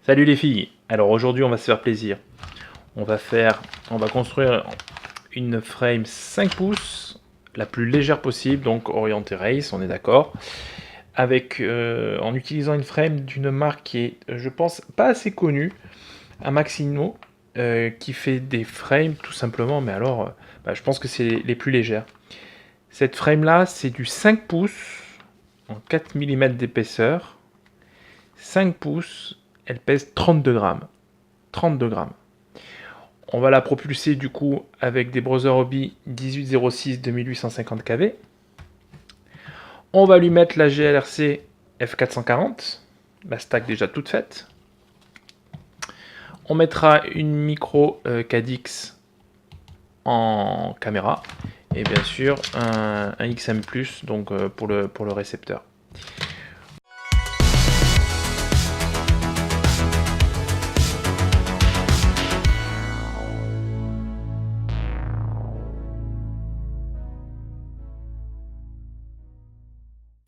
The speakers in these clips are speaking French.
Salut les filles. Alors aujourd'hui on va se faire plaisir. On va construire une frame 5 pouces, la plus légère possible, donc orientée race, on est d'accord. En utilisant une frame d'une marque qui est, je pense, pas assez connue, un Maximo, qui fait des frames tout simplement, mais alors, je pense que c'est les plus légères. Cette frame là, c'est du 5 pouces en 4 mm d'épaisseur. 5 pouces, elle pèse 32 grammes. 32 grammes. On va la propulser du coup avec des Brother Hobby 1806 2850 kV. On va lui mettre la GLRC F440, la stack déjà toute faite. On mettra une micro Cadix en caméra et bien sûr un XM+, donc pour le récepteur.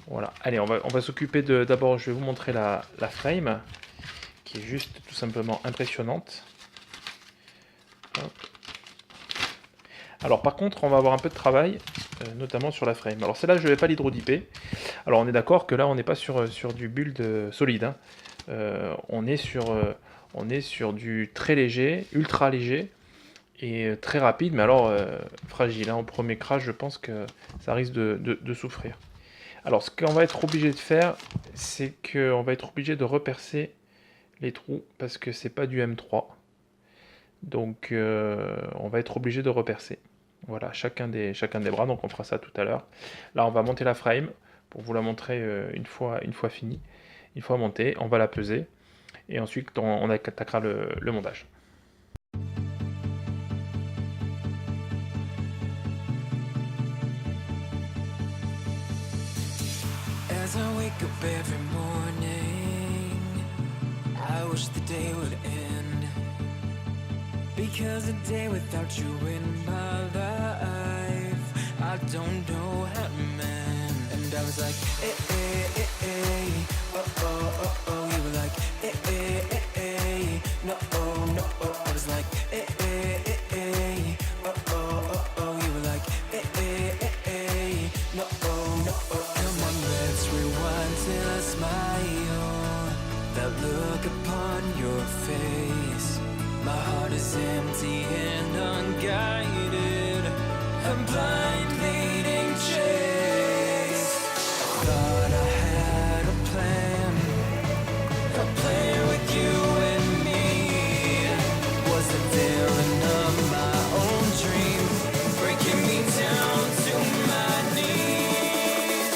Voilà, allez, on va s'occuper de... D'abord, je vais vous montrer la frame, qui est juste tout simplement impressionnante. Hop. Alors par contre, on va avoir un peu de travail, notamment sur la frame. Alors celle-là, je ne vais pas l'hydrodiper. Alors on est d'accord que là, on n'est pas sur du build solide. Hein. On est sur du très léger, ultra léger, et très rapide, mais alors fragile. Hein. Au premier crash, je pense que ça risque de souffrir. Alors ce qu'on va être obligé de faire, c'est qu'on va être obligé de repercer les trous, parce que c'est pas du M3. Donc on va être obligé de repercer. Voilà, chacun des bras, donc on fera ça tout à l'heure. Là on va monter la frame, pour vous la montrer une fois finie. Une fois montée, on va la peser, et ensuite on attaquera le montage. As I wake up every morning, I wish the day would end, because a day without you in my life, I don't know how to mend. And I was like, oh, oh, oh, oh. You were like, no, no, oh. I was like, oh, oh, oh, oh. You were like, no, no, oh. Come on, let's rewind till I smile. That look upon your face. My heart is empty and unguided. I'm blind leading chase. I thought I had a plan with you and me. Was the villain of my own dream, breaking me down to my knees.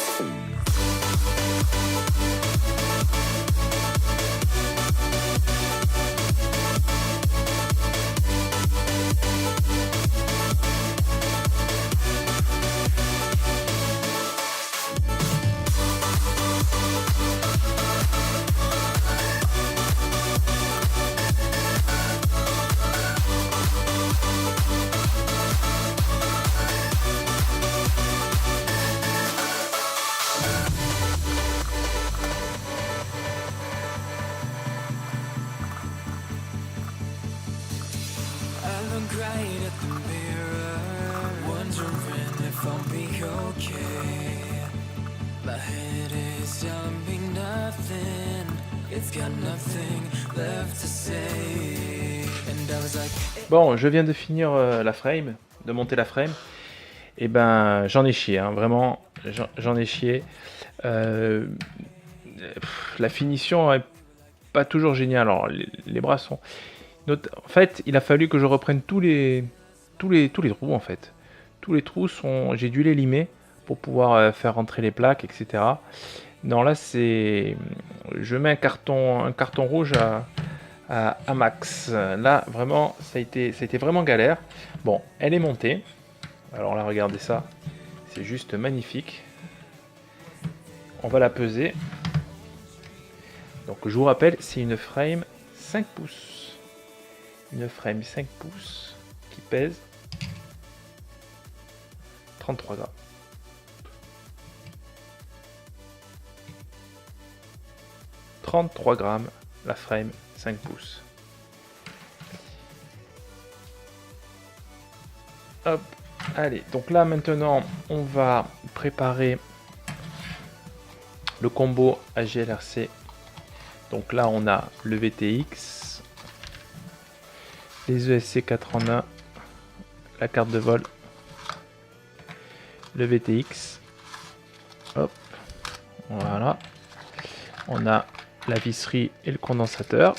I look right at the mirror, wondering if I'll be okay. My head is telling me nothing, it's got nothing left to say. And I was like, Bon, je viens de finir la frame, de monter la frame. Et ben, j'en ai chié, hein, vraiment, j'en ai chié. La finition est pas toujours géniale. Alors, les bras sont... En fait, il a fallu que je reprenne tous les trous, en fait. Tous les trous sont... J'ai dû les limer pour pouvoir faire rentrer les plaques, etc. Non, là, c'est... Je mets un carton rouge à max. Là, vraiment, ça a été vraiment galère. Bon, elle est montée. Alors là, regardez ça. C'est juste magnifique. On va la peser. Donc, je vous rappelle, c'est une frame 5 pouces. Une frame 5 pouces qui pèse 33 grammes. 33 grammes la frame 5 pouces. Hop, allez, donc là maintenant on va préparer le combo AGLRC. Donc là on a le VTX, les ESC 4 en 1, la carte de vol, le VTX, hop, voilà, on a la visserie et le condensateur.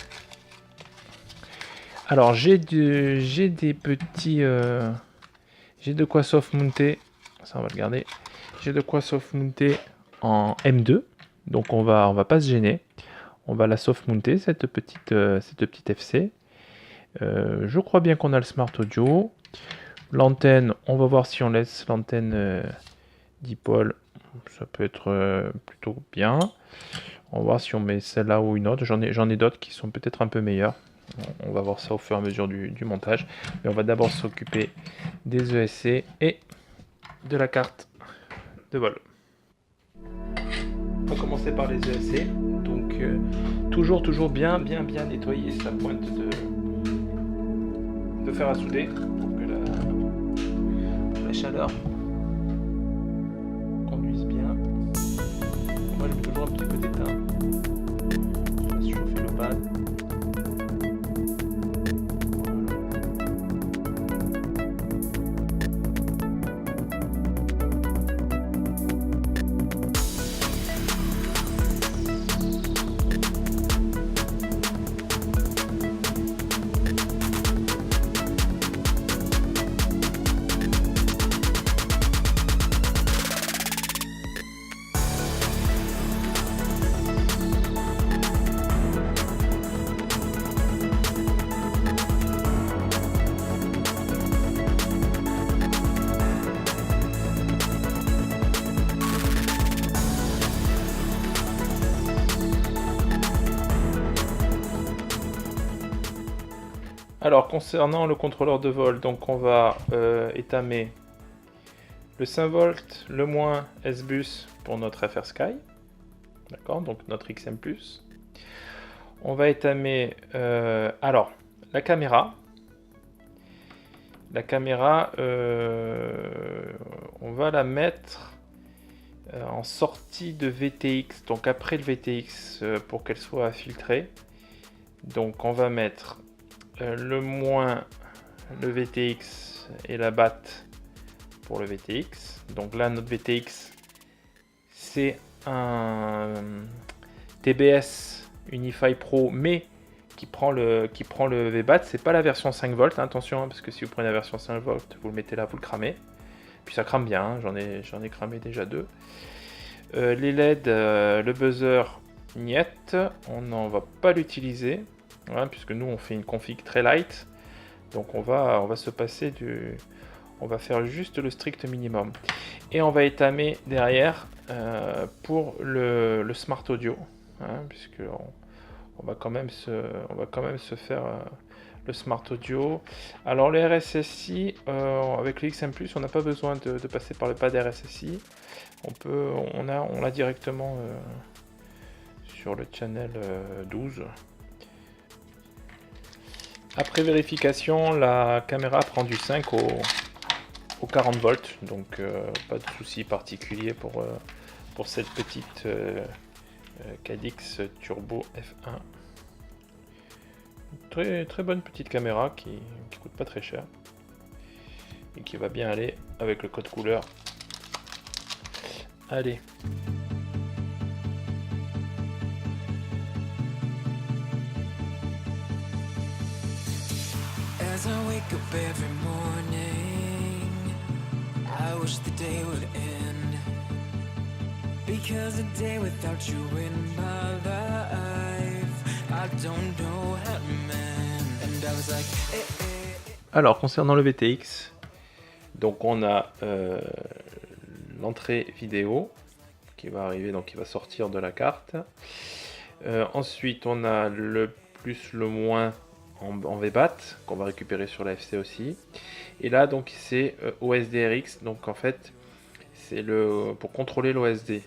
Alors j'ai des petits, j'ai de quoi soft monter, ça on va le garder, j'ai de quoi soft monter en M2, donc on va pas se gêner, on va la soft monter cette petite FC. Je crois bien qu'on a le smart audio. L'antenne, on va voir si on laisse l'antenne dipôle, ça peut être plutôt bien. On va voir si on met celle-là ou une autre. J'en ai d'autres qui sont peut-être un peu meilleures. On va voir ça au fur et à mesure du montage. Mais on va d'abord s'occuper des ESC et de la carte de vol. On va commencer par les ESC. Donc toujours bien nettoyer sa pointe de fer à souder pour que la chaleur conduise bien. Moi je mets toujours un petit peu d'étain. Je laisse chauffer le pad. Alors concernant le contrôleur de vol, donc on va étamer le 5 volts, le moins S-Bus pour notre FR Sky, d'accord, donc notre XM+. On va étamer alors la caméra. La caméra, on va la mettre en sortie de VTX, donc après le VTX pour qu'elle soit filtrée. Donc on va mettre le moins le VTX et la batte pour le VTX. Donc là notre VTX c'est un TBS Unify Pro mais qui prend le VBAT. C'est pas la version 5 volts, hein, attention, hein, parce que si vous prenez la version 5 volts vous le mettez là, vous le cramez, puis ça crame bien, hein, j'en ai cramé déjà 2. Les LED, le buzzer niet, on n'en va pas l'utiliser. Voilà, puisque nous on fait une config très light, donc on va se passer on va faire juste le strict minimum, et on va étamer derrière pour le smart audio, hein, puisque on va quand même se faire le smart audio. Alors le RSSI avec le XM+, on n'a pas besoin de passer par le pad RSSI, on l'a directement sur le channel 12. Après vérification, la caméra prend du 5 au 40 volts, donc pas de souci particulier pour cette petite Cadix Turbo F1. Très bonne petite caméra qui coûte pas très cher et qui va bien aller avec le code couleur. Allez. As I wake up every morning, I wish the day would end. Because a day without you in my life, I don't know how to mend. And I was like, Alors concernant le VTX, donc on a l'entrée vidéo qui va arriver, donc qui va sortir de la carte. Ensuite on a le plus, le moins en VBAT qu'on va récupérer sur la FC aussi, et là donc c'est OSDRX, donc en fait c'est pour contrôler l'OSD,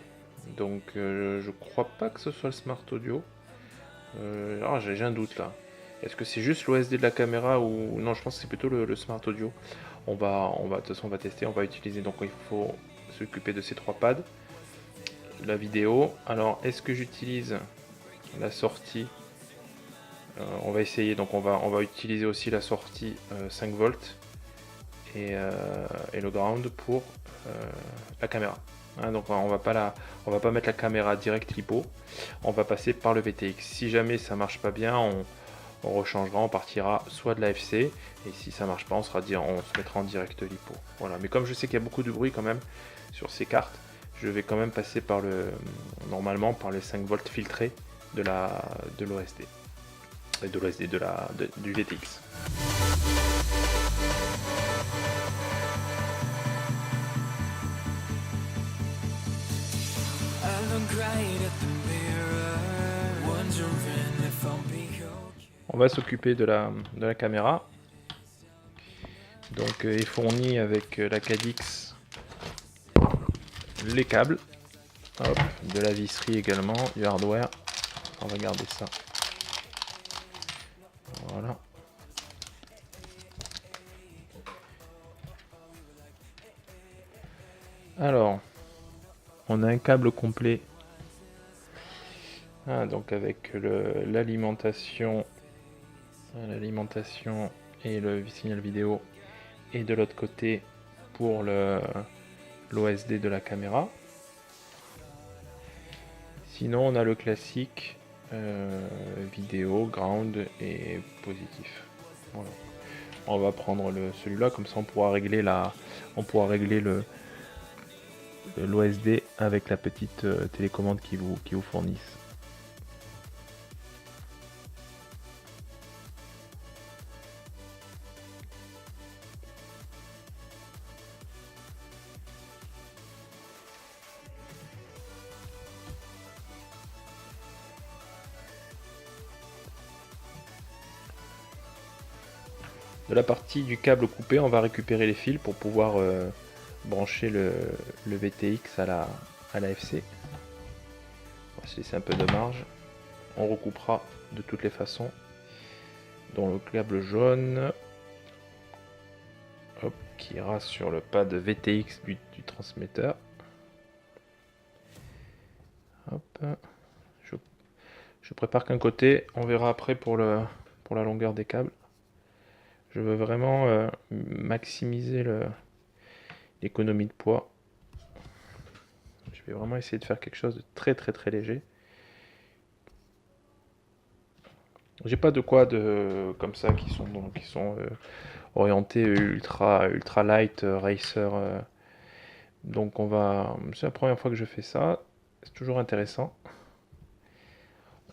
donc je crois pas que ce soit le smart audio, J'ai un doute là. Est-ce que c'est juste l'OSD de la caméra ou... Non, je pense que c'est plutôt le Smart Audio. De toute façon, on va tester, on va utiliser. Donc il faut s'occuper de ces 3 pads. La vidéo. Alors, est-ce que j'utilise la sortie on va essayer, donc on va utiliser aussi la sortie 5 volts et le ground pour la caméra. Hein, donc on va pas mettre la caméra direct lipo, on va passer par le VTX. Si jamais ça marche pas bien, on rechangera, on partira soit de l'AFC, et si ça marche pas, on se mettra en direct lipo. Voilà. Mais comme je sais qu'il y a beaucoup de bruit quand même sur ces cartes, je vais quand même passer normalement par les 5 volts filtrés de l'OSD. De l'OSD du VTX. On va s'occuper de la caméra. Donc est fourni avec la Cadix les câbles, hop, de la visserie également, du hardware. On va garder ça. Voilà. Alors, on a un câble complet. Donc avec l'alimentation et le signal vidéo, et de l'autre côté pour l'OSD de la caméra. Sinon, on a le classique vidéo, ground et positif. Voilà. On va prendre celui-là, comme ça on pourra régler l'OSD avec la petite télécommande qui vous fournissent. De la partie du câble coupé, on va récupérer les fils pour pouvoir brancher le VTX à la FC. On va se laisser un peu de marge. On recoupera de toutes les façons. Dont le câble jaune, hop, qui ira sur le pad VTX du transmetteur. Hop. Je prépare qu'un côté, on verra après pour la longueur des câbles. Je veux vraiment maximiser l'économie de poids. Je vais vraiment essayer de faire quelque chose de très très très léger. J'ai pas de quad comme ça qui sont orientés ultra light racer. Donc c'est la première fois que je fais ça. C'est toujours intéressant.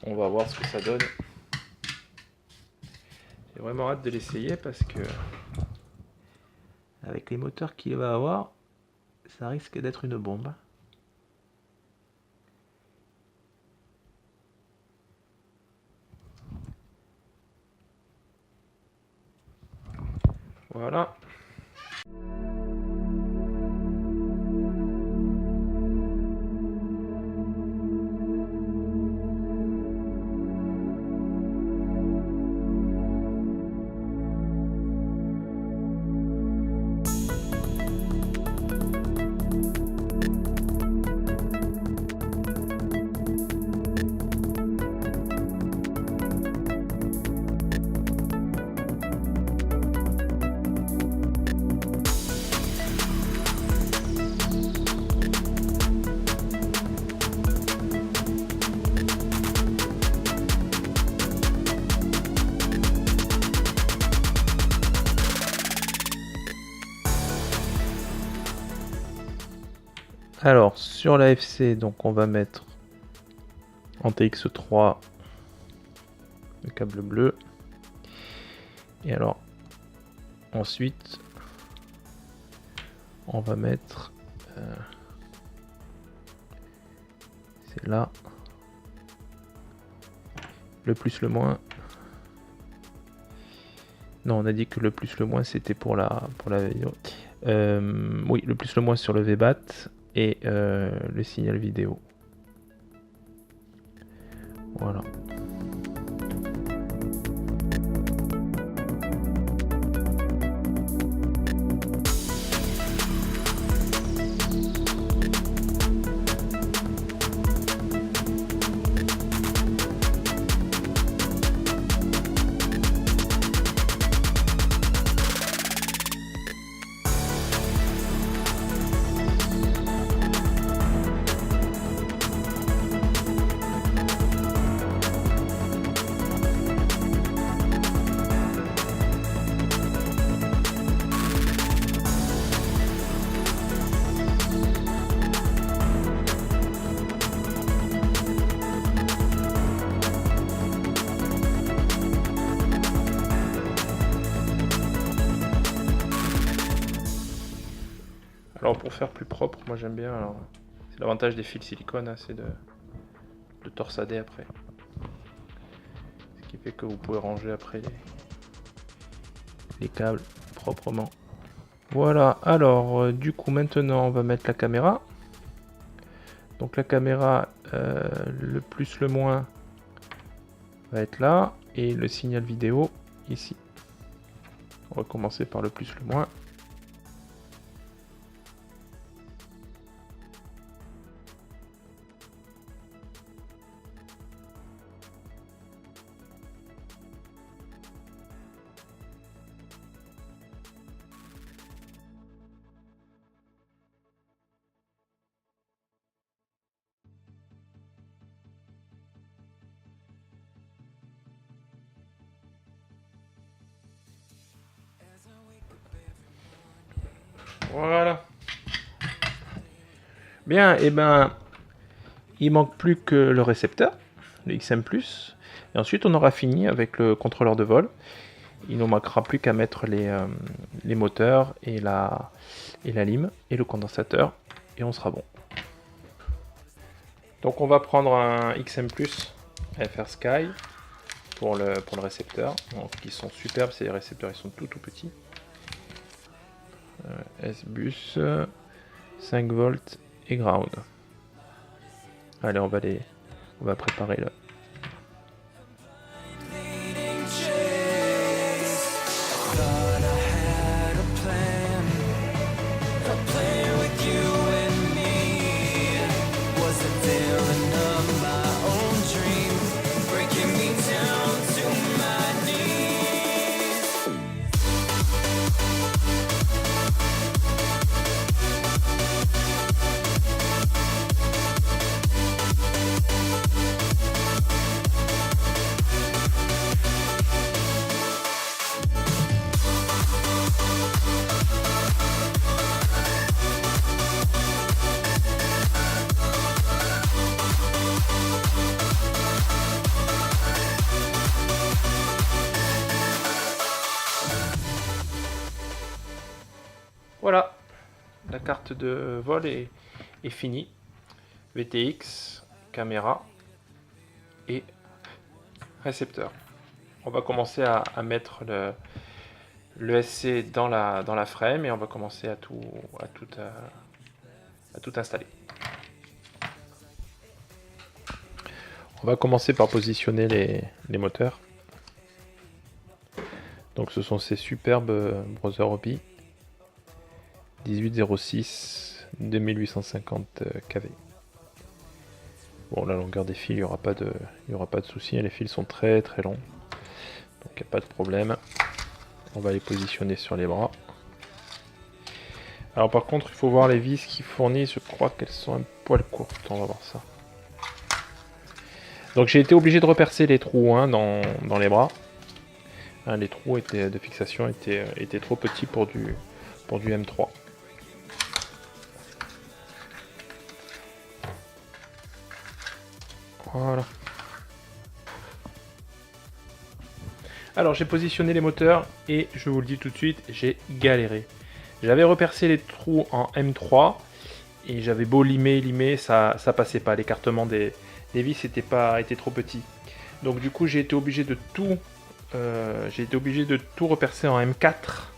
On va voir ce que ça donne. J'ai vraiment hâte de l'essayer parce que avec les moteurs qu'il va avoir, ça risque d'être une bombe. Voilà. Alors sur la FC, donc on va mettre en TX3 le câble bleu. Et alors ensuite on va mettre c'est là le plus le moins. Non, on a dit que le plus le moins c'était pour la vidéo. Oui, le plus le moins sur le VBAT et le signal vidéo. Voilà. Alors pour faire plus propre, moi j'aime bien, alors c'est l'avantage des fils silicone, hein, c'est de torsader après. Ce qui fait que vous pouvez ranger après les câbles proprement. Voilà, alors du coup maintenant on va mettre la caméra. Donc la caméra, le plus le moins va être là, et le signal vidéo ici. On va commencer par le plus le moins. Voilà. Bien, et ben, il manque plus que le récepteur, le XM+. Et ensuite, on aura fini avec le contrôleur de vol. Il ne manquera plus qu'à mettre les moteurs et la lime et le condensateur, et on sera bon. Donc on va prendre un XM+ FR Sky pour le récepteur. Donc, ils sont superbes, ces récepteurs, ils sont tout petits. S-Bus, 5 volts et ground. Allez, on va préparer le. Voilà, la carte de vol est finie. VTX, caméra et récepteur. On va commencer à mettre le SC dans la frame, et on va commencer à tout installer. On va commencer par positionner les moteurs. Donc ce sont ces superbes Brother Hobby 1806 2850 kV. Bon, la longueur des fils, il n'y aura pas de souci, les fils sont très longs, donc il n'y a pas de problème. On va les positionner sur les bras. Alors par contre, il faut voir les vis qu'ils fournissent, je crois qu'elles sont un poil courtes, on va voir ça. Donc j'ai été obligé de repercer les trous dans les bras. Les trous de fixation étaient trop petits pour du M3. Voilà. Alors j'ai positionné les moteurs et je vous le dis tout de suite, j'ai galéré. J'avais repercé les trous en M3 et j'avais beau limer, ça passait pas. L'écartement des vis était trop petit. Donc du coup j'ai été obligé de tout repercer en M4.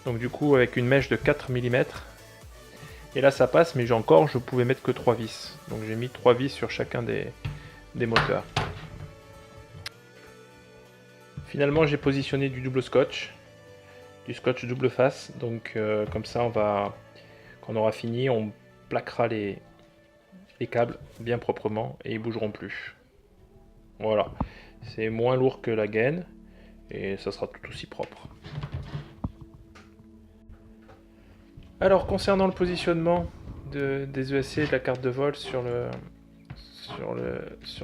Donc du coup avec une mèche de 4 mm. Et là ça passe, mais je pouvais mettre que 3 vis. Donc j'ai mis 3 vis sur chacun des moteurs. Finalement j'ai positionné du double scotch, du scotch double face. Donc comme ça quand on aura fini, on plaquera les câbles bien proprement et ils bougeront plus. Voilà, c'est moins lourd que la gaine et ça sera tout aussi propre. Alors concernant le positionnement des ESC et de la carte de vol sur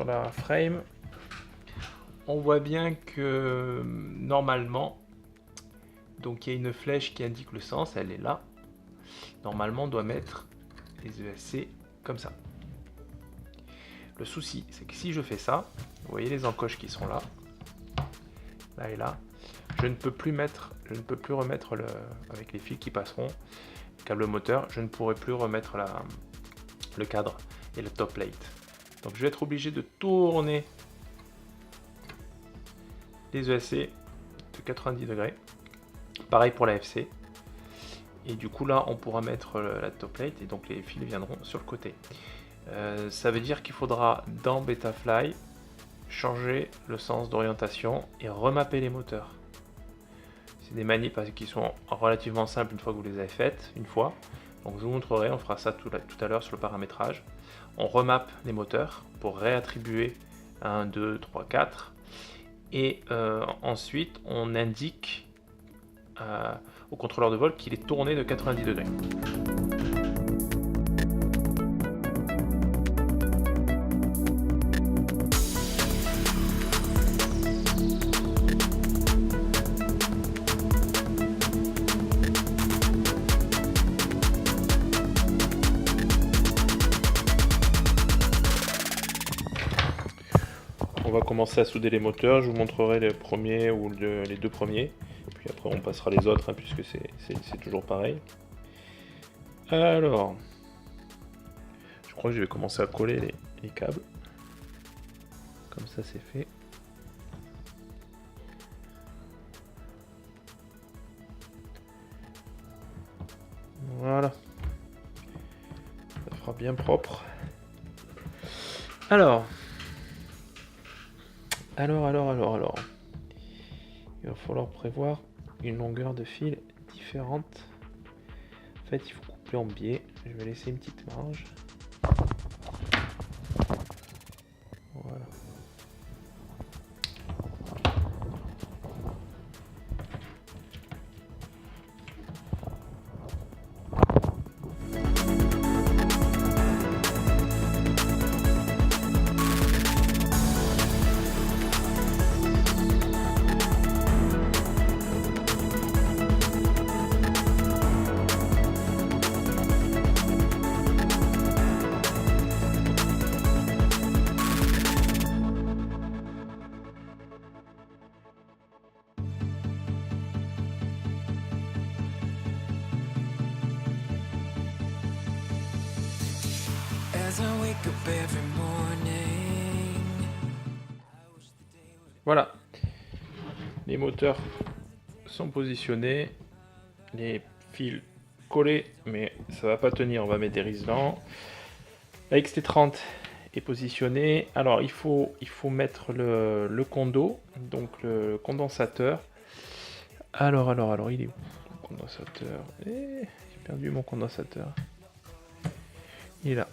la frame, on voit bien que normalement, donc il y a une flèche qui indique le sens, elle est là. Normalement on doit mettre les ESC comme ça. Le souci c'est que si je fais ça, vous voyez les encoches qui sont là et là, je ne peux plus remettre avec les fils qui passeront, câble moteur, je ne pourrai plus remettre le cadre et le top plate. Donc je vais être obligé de tourner les ESC de 90 degrés. Pareil pour la FC. Et du coup là on pourra mettre la top plate et donc les fils viendront sur le côté. Ça veut dire qu'il faudra dans Betafly changer le sens d'orientation et remapper les moteurs. C'est des manips qui sont relativement simples une fois que vous les avez faites, une fois. Donc je vous montrerai, on fera ça tout à l'heure sur le paramétrage. On remappe les moteurs pour réattribuer 1, 2, 3, 4. Et ensuite on indique au contrôleur de vol qu'il est tourné de 90 degrés. On va commencer à souder les moteurs, je vous montrerai les premiers ou les deux premiers, puis après on passera les autres, hein, puisque c'est toujours pareil. Alors, je crois que je vais commencer à coller les câbles, comme ça c'est fait. Voilà, ça fera bien propre. Alors, il va falloir prévoir une longueur de fil différente. En fait, il faut couper en biais. Je vais laisser une petite marge. Voilà. Voilà, les moteurs sont positionnés, les fils collés, mais ça va pas tenir, on va mettre des riselants. La XT30 est positionnée. Alors il faut mettre le condo, donc le condensateur. Alors, il est où le condensateur? J'ai perdu mon condensateur. Il est là.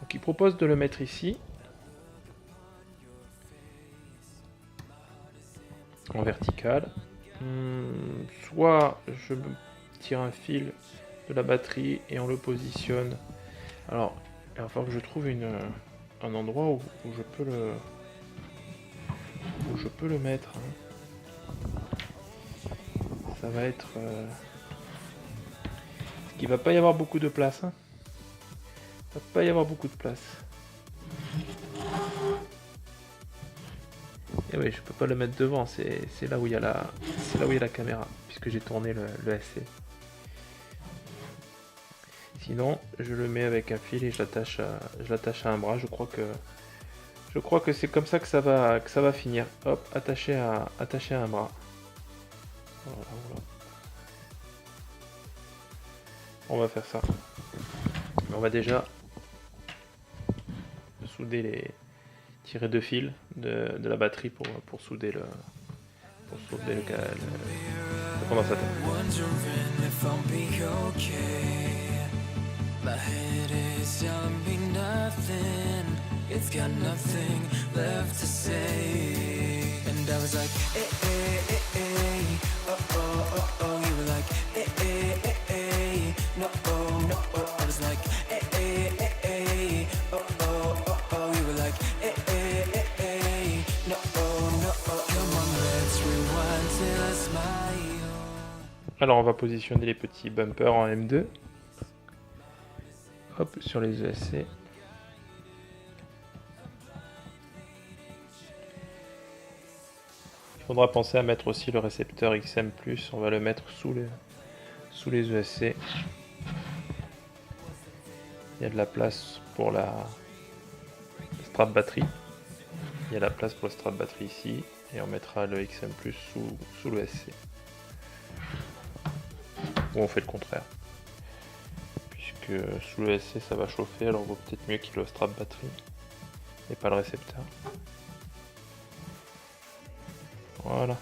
Donc il propose de le mettre ici. En vertical. Soit je tire un fil de la batterie et on le positionne. Alors, il va falloir que je trouve un endroit où je peux le mettre. Ça va être... Il va pas y avoir beaucoup de place. Il va pas y avoir beaucoup de place. Et oui, je peux pas le mettre devant, c'est là où il y a la caméra, puisque j'ai tourné le SC. Sinon, je le mets avec un fil et je l'attache à un bras. Je crois que c'est comme ça que ça va finir. Hop, attaché à un bras. Voilà. On va faire ça. On va déjà souder tirer deux fils de la batterie pour souder le condensateur. Alors on va positionner les petits bumpers en M2. Hop, sur les ESC. Il faudra penser à mettre aussi le récepteur XM+, on va le mettre sous sous les ESC. Il y a de la place pour la strap batterie. Il y a la place pour la strap batterie ici. Et on mettra le XM Plus sous le SC. Ou on fait le contraire. Puisque sous le SC ça va chauffer, alors il vaut peut-être mieux qu'il y ait le strap batterie et pas le récepteur. Voilà.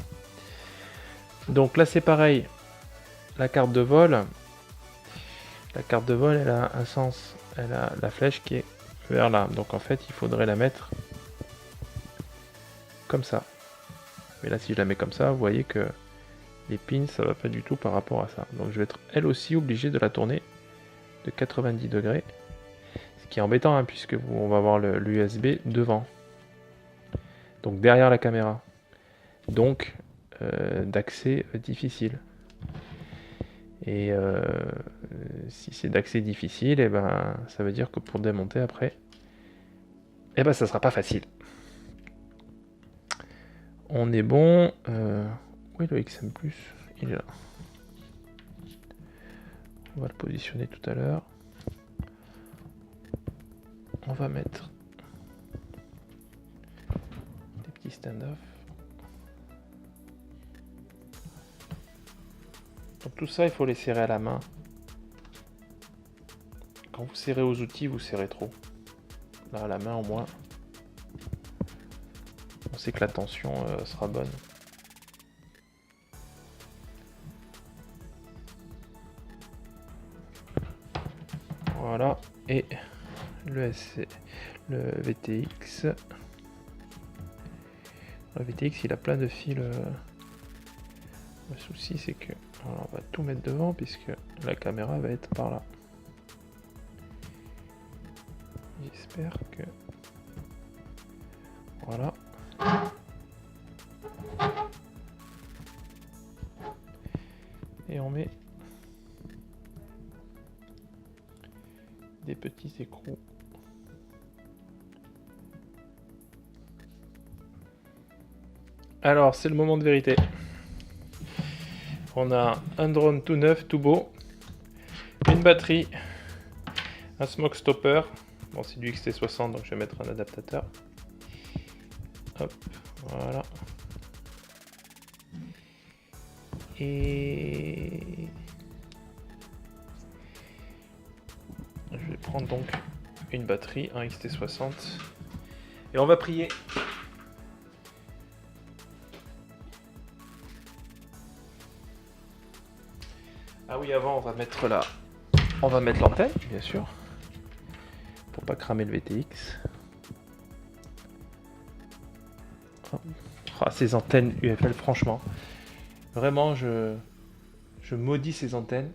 Donc là c'est pareil. La carte de vol. La carte de vol elle a un sens. Elle a la flèche qui est vers là. Donc en fait il faudrait la mettre comme ça. Mais là si je la mets comme ça, vous voyez que les pins ça va pas du tout par rapport à ça. Donc je vais être elle aussi obligé de la tourner de 90 degrés. Ce qui est embêtant hein, puisque on va avoir l'USB devant. Donc derrière la caméra. Donc d'accès difficile. Et si c'est d'accès difficile, et ben ça veut dire que pour démonter après, et ben ça sera pas facile. On est bon. Où est le XM Plus? Il est là. On va le positionner tout à l'heure. On va mettre des petits stand-off. Donc tout ça, il faut les serrer à la main. Quand vous serrez aux outils, vous serrez trop. Là, à la main, au moins, on sait que la tension sera bonne. Voilà, et le SC, le VTX. Le VTX, il a plein de fils. Le souci, c'est que alors, on va tout mettre devant puisque la caméra va être par là. J'espère que voilà. Et on met des petits écrous. Alors, c'est le moment de vérité. On a un drone tout neuf, tout beau, une batterie, un smoke stopper. Bon, c'est du XT60, donc je vais mettre un adaptateur. Hop, voilà. Et je vais prendre donc une batterie, un XT60. Et on va prier. Ah oui, avant on va mettre l'antenne, bien sûr, pour pas cramer le VTX. Oh, ces antennes UFL, franchement, vraiment, je maudis ces antennes.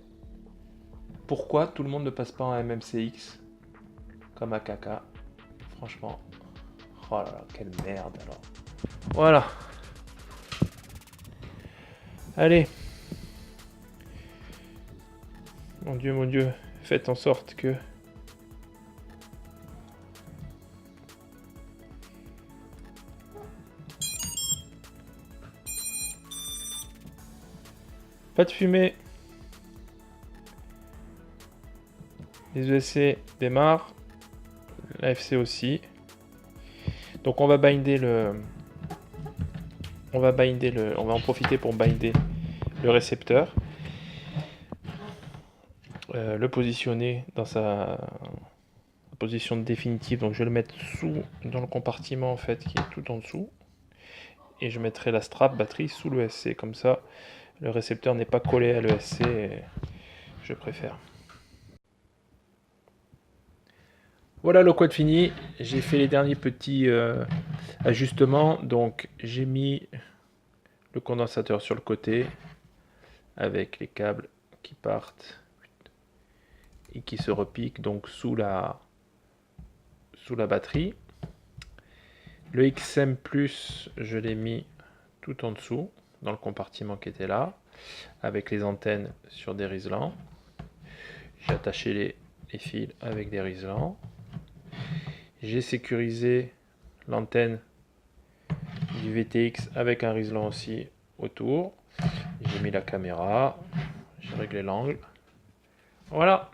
Pourquoi tout le monde ne passe pas en MMCX comme AKK? Franchement, oh là là, quelle merde alors. Voilà. Allez. Mon Dieu, faites en sorte que... Pas de fumée. Les ESC démarrent. L'AFC aussi. Donc on va binder le... On va en profiter pour binder le récepteur. Le positionner dans sa position définitive, donc je vais le mettre dans le compartiment en fait qui est tout en dessous, et je mettrai la strap batterie sous le SC, comme ça le récepteur n'est pas collé à l'ESC, je préfère. Voilà le quad fini, j'ai fait les derniers petits ajustements, donc j'ai mis le condensateur sur le côté avec les câbles qui partent et qui se repiquent donc sous la batterie. Le XM Plus, je l'ai mis tout en dessous, dans le compartiment qui était là, avec les antennes sur des riselants. J'ai attaché les fils avec des riselants. J'ai sécurisé l'antenne du VTX avec un riselant aussi autour. J'ai mis la caméra, j'ai régler l'angle. Voilà.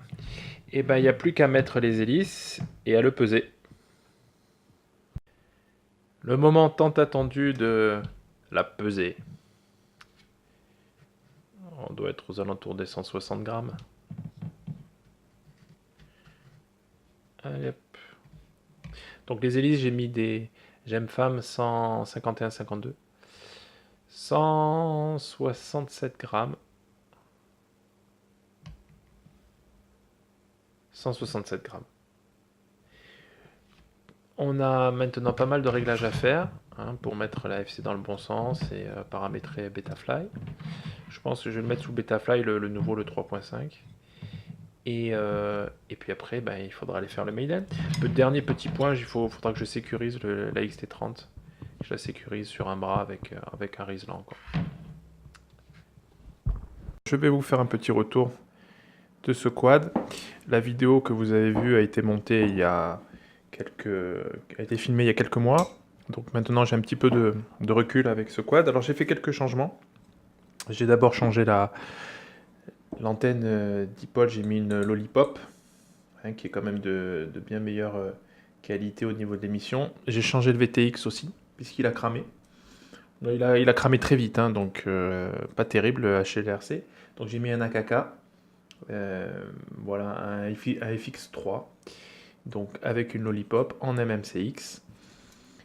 Et ben il n'y a plus qu'à mettre les hélices et à le peser. Le moment tant attendu de la pesée. On doit être aux alentours des 160 grammes. Allez, hop. Donc les hélices, j'ai mis des J'aime Femme 151,52. 167 grammes. 167 grammes. On a maintenant pas mal de réglages à faire pour mettre la FC dans le bon sens et paramétrer Betafly. Je pense que je vais le mettre sous Betafly, le nouveau, le 3.5. Et puis après, il faudra aller faire le Maiden. Le dernier petit point, faudra que je sécurise la XT30. Je la sécurise sur un bras avec un Riesland. Je vais vous faire un petit retour de ce quad. La vidéo que vous avez vue a été montée a été filmée il y a quelques mois. Donc maintenant j'ai un petit peu de recul avec ce quad. Alors j'ai fait quelques changements. J'ai d'abord changé l'antenne dipole, j'ai mis une Lollipop, qui est quand même de bien meilleure qualité au niveau de l'émission. J'ai changé le VTX aussi, puisqu'il a cramé. Il a cramé très vite, donc pas terrible HLRC. Donc j'ai mis un AKK, voilà, un FX3, donc avec une Lollipop en MMCX.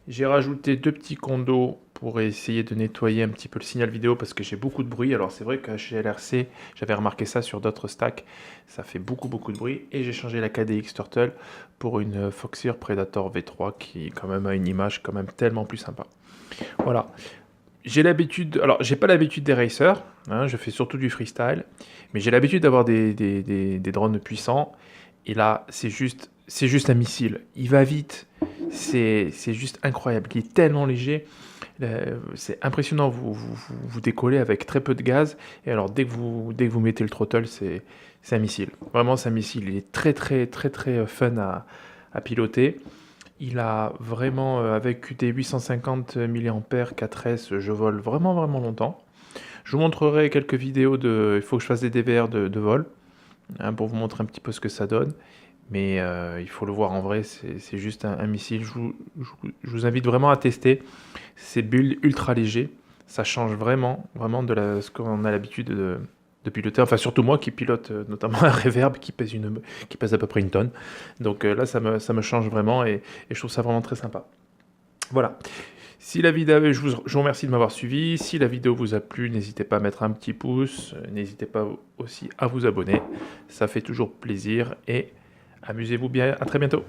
J'ai rajouté 2 petits condos pour essayer de nettoyer un petit peu le signal vidéo parce que j'ai beaucoup de bruit. Alors c'est vrai que chez LRC, j'avais remarqué ça sur d'autres stacks, ça fait beaucoup de bruit. Et j'ai changé la KDX Turtle pour une Foxeer Predator V3 qui quand même a une image quand même tellement plus sympa. Voilà. J'ai l'habitude, alors j'ai pas l'habitude des racers, je fais surtout du freestyle, mais j'ai l'habitude d'avoir des drones puissants. Et là, c'est juste un missile. Il va vite. C'est juste incroyable. Il est tellement léger. C'est impressionnant. Vous décollez avec très peu de gaz. Et alors, dès que vous mettez le throttle, c'est un missile. Vraiment, c'est un missile. Il est très fun à piloter. Il a vraiment, avec des 850 mAh 4S, je vole vraiment longtemps. Je vous montrerai quelques vidéos il faut que je fasse des DVR de vol. Pour vous montrer un petit peu ce que ça donne. Mais il faut le voir en vrai, c'est juste un missile. Je vous invite vraiment à tester. C'est build ultra léger. Ça change vraiment de ce qu'on a l'habitude de piloter. Enfin, surtout moi qui pilote notamment un Reverb qui pèse à peu près une tonne. Donc là, ça me change vraiment et je trouve ça vraiment très sympa. Voilà. Si la vidéo, je vous remercie de m'avoir suivi. Si la vidéo vous a plu, n'hésitez pas à mettre un petit pouce. N'hésitez pas aussi à vous abonner. Ça fait toujours plaisir et amusez-vous bien. À très bientôt.